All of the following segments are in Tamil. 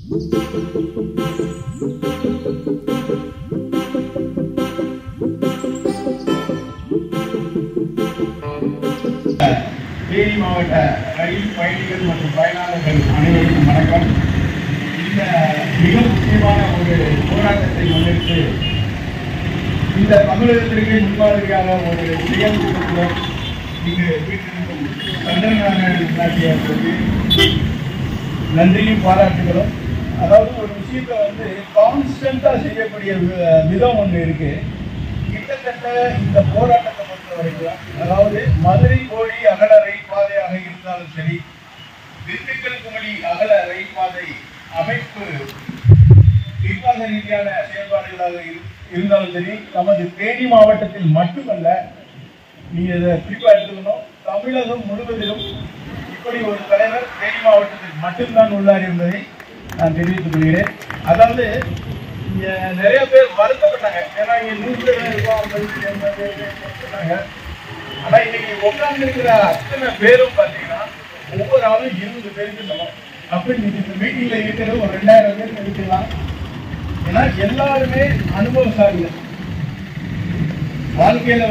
தேனி மாவட்ட ரயில் பயணிகள் மற்றும் பயனாளர்கள் அனைவருக்கும் வணக்கம். இந்த மிக முக்கியமான ஒரு போராட்டத்தை முன்னிட்டு இந்த தமிழகத்திற்கு முன்மாதிரியாக ஒரு செயல் திட்டத்திலும் இங்கு வீட்டிற்கும் சந்திரநாராயணன் நன்றியும் பாராட்டுகளும். அதாவது ஒரு விஷயத்தை கான்ஸ்டண்டா செய்யக்கூடிய விதம் ஒன்று இருக்கு. கிட்டத்தட்ட இந்த போராட்டத்தை பொறுத்த வரைக்கும், அதாவது மதுரை கோழி அகல ரயில் பாதையாக இருந்தாலும் சரி, திண்டுக்கல் குமளி அகல ரயில் பாதை அமைப்பு நிர்வாக ரீதியான செயல்பாடுகளாக இருந்தாலும் சரி, நமது தேனி மாவட்டத்தில் மட்டுமல்ல, நீங்க இதை குறிப்பா எடுத்துக்கணும், தமிழகம் முழுவதிலும் இப்படி ஒரு தலைவர் தேனி மாவட்டத்தில் மட்டும்தான் உள்ளார் என்பதை நான் தெரிவித்துக் கொள்கிறேன். அதாவது இங்க நிறைய பேர் வருத்தப்பட்டாங்க, ஏன்னா இங்க 100 பேர் இருக்கோம், 50 சொன்னாங்க. ஆனா இன்னைக்கு உட்கார்ந்து இருக்கிற அத்தனை பேரும் பாத்தீங்கன்னா ஒவ்வொரு ஆளும் 20 பேருக்கு சமம். அப்ப இன்னைக்கு இந்த மீட்டிங்ல இருக்கிறது ஒரு 2000 பேர் இருக்கலாம். ஏன்னா எல்லாருமே அனுபவசாலிகள். வாழ்க்கையில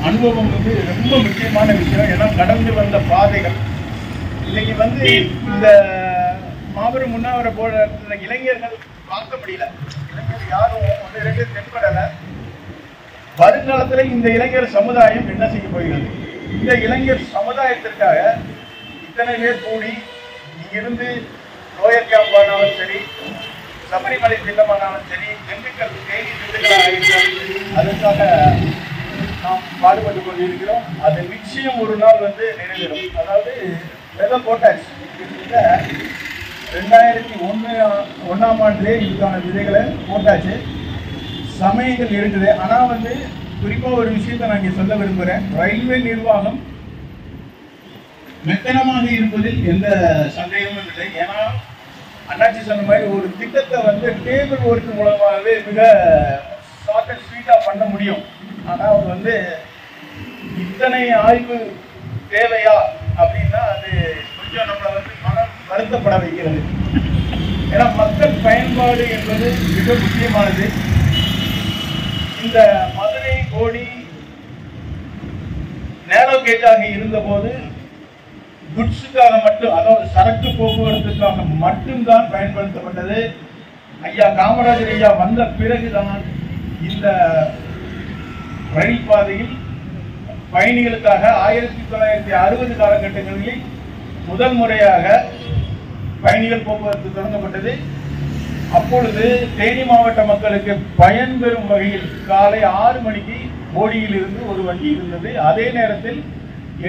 அனுபவம் ரொம்ப முக்கியமான விஷயம். ஏன்னா கடந்து வந்த பாதைகள் இன்னைக்கு இந்த மாபெரும் உண்ணாவிர போராட்டத்தில் இளைஞர்கள் பார்க்க முடியல. இளைஞர் யாரும் 1-2 தென்படல. வருங்காலத்தில் இந்த இளைஞர் சமுதாயம் என்ன செய்ய போகிறது? இந்த இளைஞர் சமுதாயத்திற்காக இத்தனை பேர் கூடி இங்கிருந்து லோயர் கேம்ப் ஆனாலும் சரி, சபரிமலை திட்டமானாலும் சரி, திண்டுக்கல் தேனி திட்டங்களாக இருந்தாலும் சரி, அதற்காக நாம் பாடுபட்டுக் கொண்டிருக்கிறோம். அது நிச்சயம் ஒரு நாள் நிறைவேறும். அதாவது விதை போட்டாச்சு. 2001ஆம் ஆண்டிலே இதுக்கான விதைகளை போட்டாச்சு. சமயங்கள் இருக்குது. ஆனா குறிப்பா ஒரு விஷயத்தை நான் இங்க சொல்ல விரும்புகிறேன். ரயில்வே நிர்வாகம் மெத்தனமாக இருப்பதில் எந்த சந்தேகமும் இல்லை. ஏன்னா அண்ணாச்சி சொன்ன மாதிரி ஒரு திட்டத்தை டேபிள் ஒர்க் மூலமாகவே மிக ஷார்ட் அண்ட் ஸ்வீட்டா பண்ண முடியும். ஆனா அவர் இத்தனை ஆய்வு தேவையா அப்படின்னா அது கொஞ்சம் நம்மளை மனம் வருத்தப்பட வைக்கிறது. ஏன்னா மக்கள் பயன்பாடு என்பது மிக முக்கியமானது. இந்த மதுரை கோடி நேரோ கேஜாக இருந்த போது குட்ஸுக்காக மட்டும், அதாவது சரக்கு போக்குவரத்துக்காக மட்டும்தான் பயன்படுத்தப்பட்டது. ஐயா காமராஜர் ஐயா வந்த பிறகுதான் இந்த ரயில் பாதையில் பயணிகளுக்காக 1960 காலகட்டங்களில் முதல் முறையாக பயணிகள் போக்குவரத்து தொடங்கப்பட்டது. அப்பொழுது தேனி மாவட்ட மக்களுக்கு பயன்பெறும் வகையில் காலை 6 மணிக்கு போடியில் இருந்து ஒரு வண்டி இருந்தது. அதே நேரத்தில்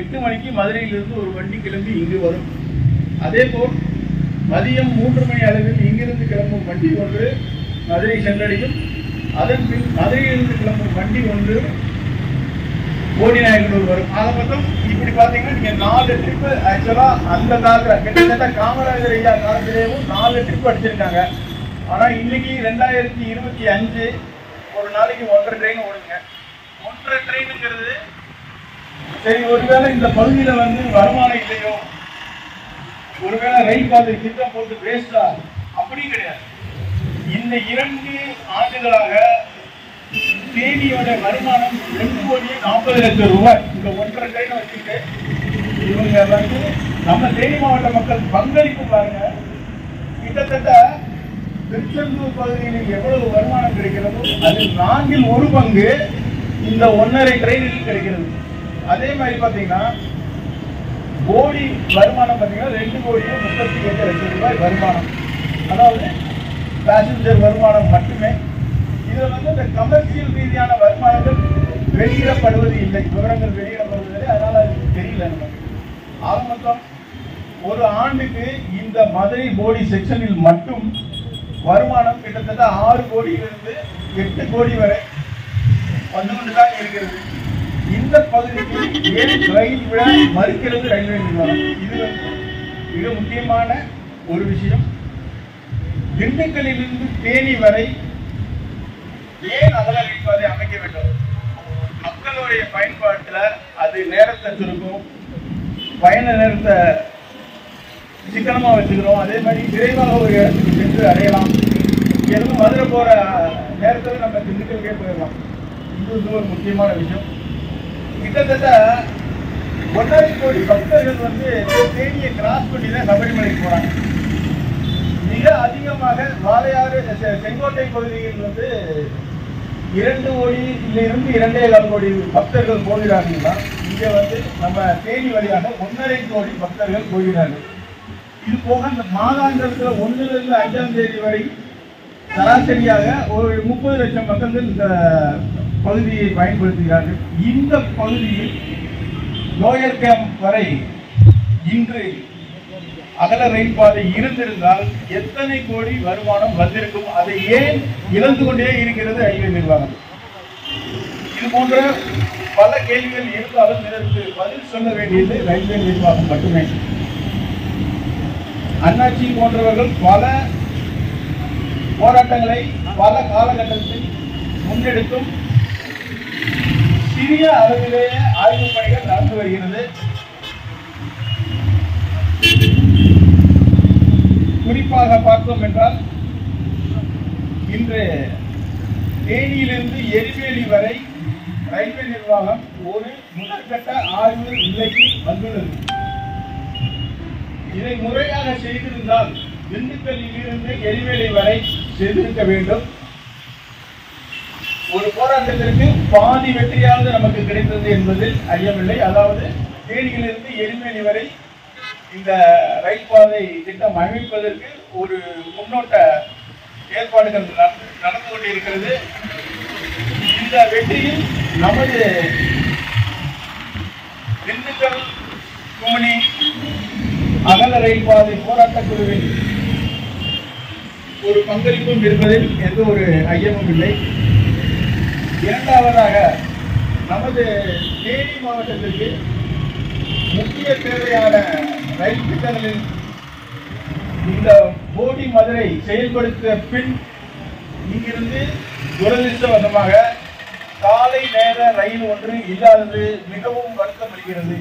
8 மணிக்கு மதுரையிலிருந்து ஒரு வண்டி கிளம்பி இங்கு வரும். அதே போல் மதியம் 3 மணி அளவில் இங்கிருந்து கிளம்பும் வண்டி ஒன்று மதுரை சென்றடையும். அதன் பின் மதுரையிலிருந்து கிளம்பும் வண்டி ஒன்று போடிநாயக்கனூர் வரும். அதை மட்டும் இப்படி பாத்தீங்கன்னா நீங்க 4 ட்ரிப் ஆக்சுவலா அந்த காலத்துல கிட்டத்தட்ட காமராஜர் ஐயா காலத்திலேயும் 4 ட்ரிப் அடிச்சிருக்காங்க. ஆனா இன்னைக்கு 2025 ஒரு நாளைக்கு 1.5 ட்ரெயின் ஓடுங்க. 1.5 ட்ரெயினுங்கிறது சரி, ஒருவேளை இந்த பகுதியில வருமானம் இல்லையோ, ஒருவேளை ரயில் பாதை திட்டம் போட்டு வேஸ்டா, அப்படி கிடையாது. இந்த 2 ஆண்டுகளாக தேனியோட வருமானம் 2,40,00,000 ரூபாய். இந்த 1.5 ட்ரெயினை வச்சுட்டு இவங்க நம்ம தேனி மாவட்ட மக்கள் பங்களிப்பு பாருங்க. கிட்டத்தட்ட திருச்செந்தூர் பகுதியில் எவ்வளவு வருமானம் கிடைக்கிறதோ அதில் 1/4 பங்கு இந்த 1.5 ட்ரெயினில் கிடைக்கிறது. அதே மாதிரி பாத்தீங்கன்னா கோடி வருமானம் பாத்தீங்கன்னா 2,38,00,000 ரூபாய் வருமானம். அதாவது பேசஞ்சர் வருமானம் மட்டுமே. இதுல இந்த கமர்ஷியல் ரீதியான வருமானங்கள் வெளியிடப்படுவது இல்லை, விவரங்கள் வெளியிடப்படுவதில்லை. அதனால அது தெரியல நமக்கு. ஆக மொத்தம் ஒரு ஆண்டுக்கு இந்த மதுரை போடி செக்ஷனில் மட்டும் வருமானம் கிட்டத்தட்ட 6 கோடியிலிருந்து 8 கோடி வரை வந்து கொண்டுதான் இருக்கிறது. இந்த பகுதிக்கு ஏன் ரயில் விட மறுக்கிறது ரயில்வே நிர்வாகம்? இது மிக முக்கியமான ஒரு விஷயம். திண்டுக்கல்லிலிருந்து தேனி வரை ஏன் அகல ரயில் பாதை அமைக்க வேண்டும்? மக்களுடைய பயன்பாட்டில் அது நேரத்தை சுருக்கும், பயண நேரத்தை சிக்கனமா வச்சுக்கிறோம். அதே மாதிரி விரைவாக ஒரு இடத்துக்கு சென்று அடையலாம். எதுவும் மதுரை போற நேரத்தில் நம்ம திண்டுக்கல்கே போயிடலாம். இது ஒரு முக்கியமான விஷயம். கிட்டத்தட்ட 1.5 கோடி பக்தர்கள் தேனியை கிராஸ் பண்ணி தான் சபரிமலைக்கு போறாங்க. மிக அதிகமாக வாளையாறு செங்கோட்டை பகுதியில் 2 கோடியிலிருந்து 2.25 கோடி பக்தர்கள் போகிறார்கள்னா இங்க நம்ம தேனி வழியாக 1.5 கோடி பக்தர்கள் போகிறார்கள். இது போக அந்த மாதாந்திரத்துல 1லிருந்து 5ஆம் தேதி வரை சராசரியாக ஒரு 30 லட்சம் மக்கள் இந்த பகுதியை பயன்படுத்துகிறார்கள். இந்த பகுதியில் லோயர் கேம்ப் வரை இன்று அகல ரயில் பாதை இருந்திருந்தால் எத்தனை கோடி வருமானம் வந்திருக்கும்? அதை ஏன் இழந்து கொண்டே இருக்கிறது ரயில்வே நிர்வாகம்? இது போன்ற பல கேள்விகள் இருந்தாலும் இதற்கு பதில் சொல்ல வேண்டியது ரயில்வே நிர்வாகம் மட்டுமே. அண்ணாச்சி போன்றவர்கள் பல போராட்டங்களை பல காலகட்டத்தில் முன்னெடுத்தும் சிறிய அளவிலேயே ஆய்வுப் பணிகள் நடந்து வருகிறது. குறிப்பாக பார்த்தோம் என்றால் இன்று தேனியிலிருந்து எரிவேலி வரை ரயில்வே நிர்வாகம் ஒரு முதற்கட்ட ஆய்வு நிலைக்கு வந்துள்ளது. இதை முறையாக செய்திருந்தால் திண்டுக்கல்லில் இருந்து எரிவேலி வரை செய்திருக்க வேண்டும். ஒரு போராட்டத்திற்கு பாதி வெற்றியாவது நமக்கு கிடைத்தது என்பதில் ஐயமில்லை. அதாவது தேனியிலிருந்து எரிவேலி வரை இந்த ரயில் பாதை திட்டம் அமைப்பதற்கு ஒரு முன்னோட்ட ஏற்பாடுகள் நடந்து கொண்டிருக்கிறது. இந்த வெற்றியில் நமது திண்டுக்கல் குமணி அகல ரயில் பாதை போராட்ட குழுவின் ஒரு பங்களிப்பும் இருப்பதில் எந்த ஒரு ஐயமும் இல்லை. இரண்டாவதாக நமது தேனி மாவட்டத்திற்கு முக்கிய தேவையான ரயில் திட்டங்களில் இந்த போடி மதுரை செயல்படுத்த பின் இங்கிருந்து துரதிருஷ்டவசமாக காலை நேர ரயில் ஒன்று இல்லாதது மிகவும் வருத்தமளிக்கிறது.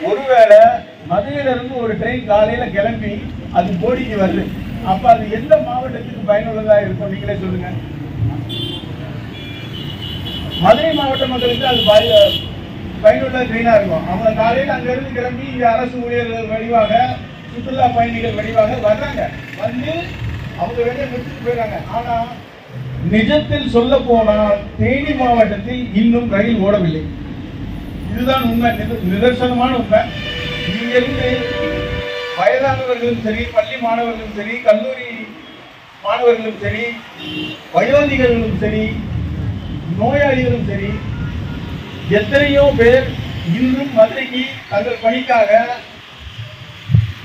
ஒருவேளை மதுரையிலிருந்து ஒரு ட்ரெயின் காலையில கிளம்பி அது போடிக்கு வருது, அப்ப அது எந்த மாவட்டத்துக்கு பயனுள்ளதா இருக்கும் நீங்களே சொல்லுங்க. மதுரை மாவட்ட மக்களுக்கு அது பயனுள்ள ட்ரெயினா இருக்கும். அவங்க காலையில் அங்க இருந்து கிளம்பி இங்க அரசு ஊழியர்கள் வழிவாக சுற்றுலா பயணிகள் வழிவாக வர்றாங்க, வந்து அவங்க வேலையை முடிச்சுட்டு போயிடறாங்க. ஆனா நிஜத்தில் சொல்ல போனால் தேனி மாவட்டத்தில் இன்னும் ரயில் ஓடவில்லை. இதுதான் உண்மை, நிதர்சனமான உண்மை. இங்கிருந்து வயதானவர்களும் சரி, பள்ளி மாணவர்களும் சரி, கல்லூரி மாணவர்களும் சரி, வயோதிகர்களும் சரி, நோயாளிகளும் சரி, எத்தனையோ பேர் இன்றும் மதுரைக்கு தங்கள் பணிக்காக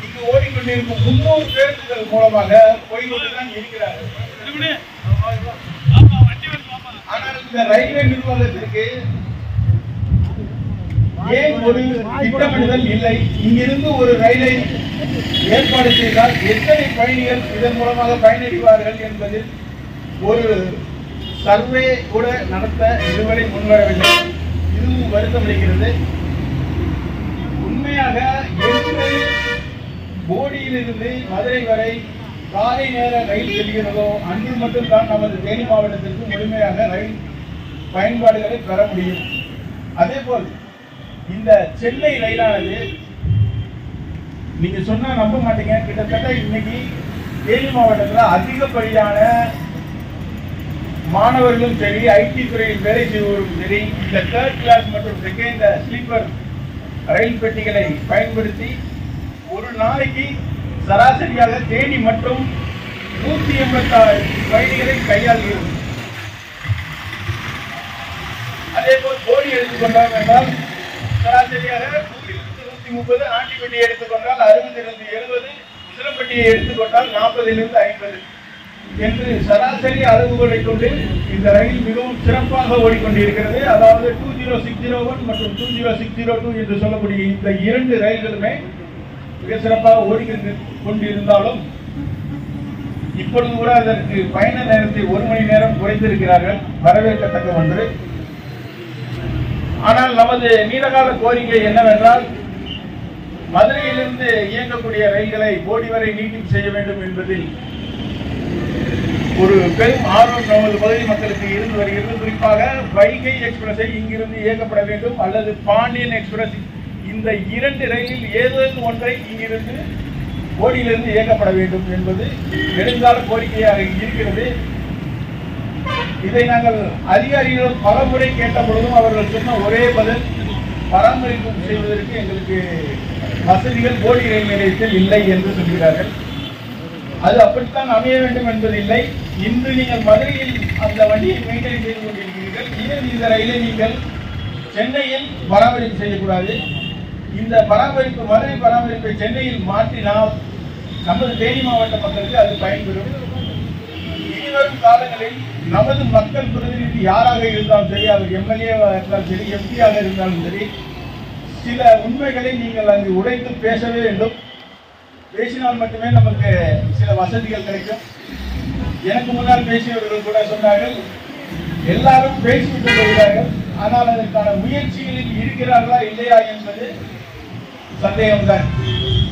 இங்கு ஓடிக்கொண்டிருக்கும் 300 பேருந்துகள் மூலமாக போய்கொண்டுதான் இருக்கிறார்கள். ஆனால் இந்த ரயில்வே நிர்வாகத்திற்கு ஏன் ஒரு திட்டமிடுதல் இல்லை? இங்கிருந்து ஒரு ரயிலை ஏற்பாடு செய்தால் எத்தனை பயணிகள் இதன் மூலமாக பயனடைவார்கள் என்பதில் ஒரு சர்வே கூட நடத்த இதுவரை முன்வரவில்லை. இதுவும் வருத்தமளிக்கிறது. உண்மையாக போடியிலிருந்து மதுரை வரை காலை நேர ரயில் செல்கிறதோ அன்று மட்டும்தான் நமது தேனி மாவட்டத்திற்கு முழுமையாக ரயில் பயன்பாடுகளை பெற முடியும். அதே போல் இந்த சென்னை ரயிலானது நீங்க சொன்னா நம்ப மாட்டீங்க, கிட்டத்தட்ட இன்னைக்கு தேனி மாவட்டத்தில் அதிகப்படியான மாணவர்களும் சரி, ஐடி துறையில் வேலை செய்வோரும் சரி, இந்த 3rd கிளாஸ் மற்றும் 2nd ஸ்லீப்பர் ரயில் பெட்டிகளை பயன்படுத்தி ஒரு நாளைக்கு சராசரியாக தேனி மற்றும் 186 பயணிகளை கையாளுகிறது. அதே போல் போடி எடுத்துக்கொண்டால் என்றால் சராசரியாக 100-130, ஆண்டிப்பட்டியை எடுத்துக்கொண்டால் 60-70, உசிலம்பட்டியை எடுத்துக்கொண்டால் 40-50 என்று சராசரி அளவுகளை கொண்டு இந்த ரயில் மிகவும் சிறப்பாக ஓடிக்கொண்டிருக்கிறது. அதாவது 20601 மற்றும் 20602 என்று சொல்லக்கூடிய இந்த 2 ரயில்களுமே மிக சிறப்பாக ஓடிக்கொண்டிருந்தாலும் இப்பொழுது கூட அதற்கு பயண நேரத்தை 1 மணி நேரம் குறைத்திருக்கிறார்கள், வரவேற்கத்தக்க ஒன்று. ஆனால் நமது நீண்டகால கோரிக்கை என்னவென்றால் மதுரையிலிருந்து இயங்கக்கூடிய ரயில்களை போடி வரை நீட்டிப்பு செய்ய வேண்டும் என்பதில் ஒரு பெரும் ஆர்வம் நமது பகுதி மக்களுக்கு இருந்து வருகிறது. குறிப்பாக வைகை எக்ஸ்பிரஸை இங்கிருந்து இயக்கப்பட வேண்டும் அல்லது பாண்டியன் எக்ஸ்பிரஸ், இந்த 2 ரயிலில் ஏதேனும் ஒன்றை இங்கிருந்து போடியிலிருந்து இயக்கப்பட வேண்டும் என்பது நெடுங்கால கோரிக்கையாக இருக்கிறது. இதை நாங்கள் அதிகாரிகள் பல முறை கேட்ட பொழுதும் அவர்கள் சொன்ன ஒரே பதில், பராமரிப்பு செய்வதற்கு எங்களுக்கு வசதிகள் போடி ரயில் நிலையத்தில் இல்லை என்று சொல்கிறார்கள். அது அப்படித்தான் அமைய வேண்டும் என்பதில்லை. இன்று நீங்கள் மதுரையில் அந்த வண்டியை மெயின்டைன் செய்து கொண்டிருக்கிறீர்கள். இனிமேல் இந்த ரயிலை நீங்கள் சென்னையில் பராமரிப்பு செய்யக்கூடாது. இந்த பராமரிப்பு, மதுரை பராமரிப்பை சென்னையில் மாற்றினால் நமது தேனி மாவட்ட மக்களுக்கு அது பயன்பெறும். இனிவரும் காலங்களில் நமது மக்கள் பிரதிநிதி யாராக இருந்தாலும் சரி, அவர் எம்எல்ஏவாக இருந்தாலும் சரி, எம்பியாக இருந்தாலும் சரி, சில உண்மைகளை நீங்கள் அங்கு உடைத்து பேசவே வேண்டும். பேசினால் மட்டுமே நமக்கு சில வசதிகள் கிடைக்கும். எனக்கு முன்னால் பேசியவர்கள் கூட சொன்னார்கள், எல்லாரும் பேசிவிட்டு வருகிறார்கள், ஆனால் அதற்கான முயற்சிகளில் இருக்கிறார்களா இல்லையா என்பது சந்தேகம்தான்.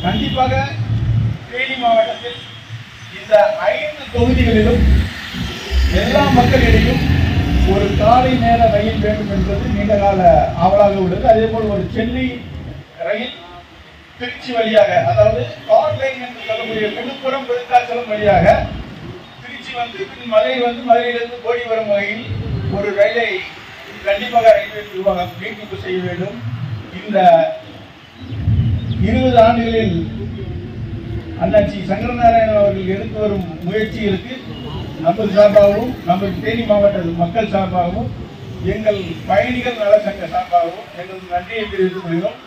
கண்டிப்பாக தேனி மாவட்டத்தில் இந்த 5 தொகுதிகளிலும் எல்லா மக்களிடையும் ஒரு காலை நேர ரயில் வேண்டும் என்பது நீண்டகால ஆவலாக உள்ளது. அதே போல் ஒரு சென்னை ரயில் திருச்சி வழியாக, அதாவது கார் லைன் என்று சொல்லக்கூடிய விழுப்புரம் விருத்தாச்சலம் வழியாக திருச்சி வந்து மதுரை வந்து மதுரையிலிருந்து போடி வரும் வகையில் ஒரு ரயிலை கண்டிப்பாக ரயில்வே நிர்வாகம் நீட்டிப்பு செய்ய வேண்டும். இந்த 20 ஆண்டுகளில் அண்ணாச்சி சங்கரநாராயணன் அவர்கள் எடுத்து வரும் முயற்சிகளுக்கு நமது சார்பாகவும், நமது தேனி மாவட்ட மக்கள் சார்பாகவும், எங்கள் பயணிகள் நல சங்க சார்பாகவும் எங்களது நன்றியை தெரிவித்துக் கொள்கிறோம்.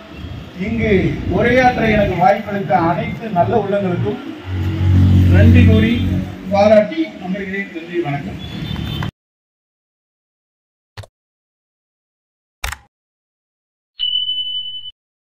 இங்கு உரையாற்ற எனக்கு வாய்ப்பளித்த அனைத்து நல்ல உள்ளங்களுக்கும் நன்றி கூறி பாராட்டி அமர்கிறேன். நன்றி, வணக்கம்.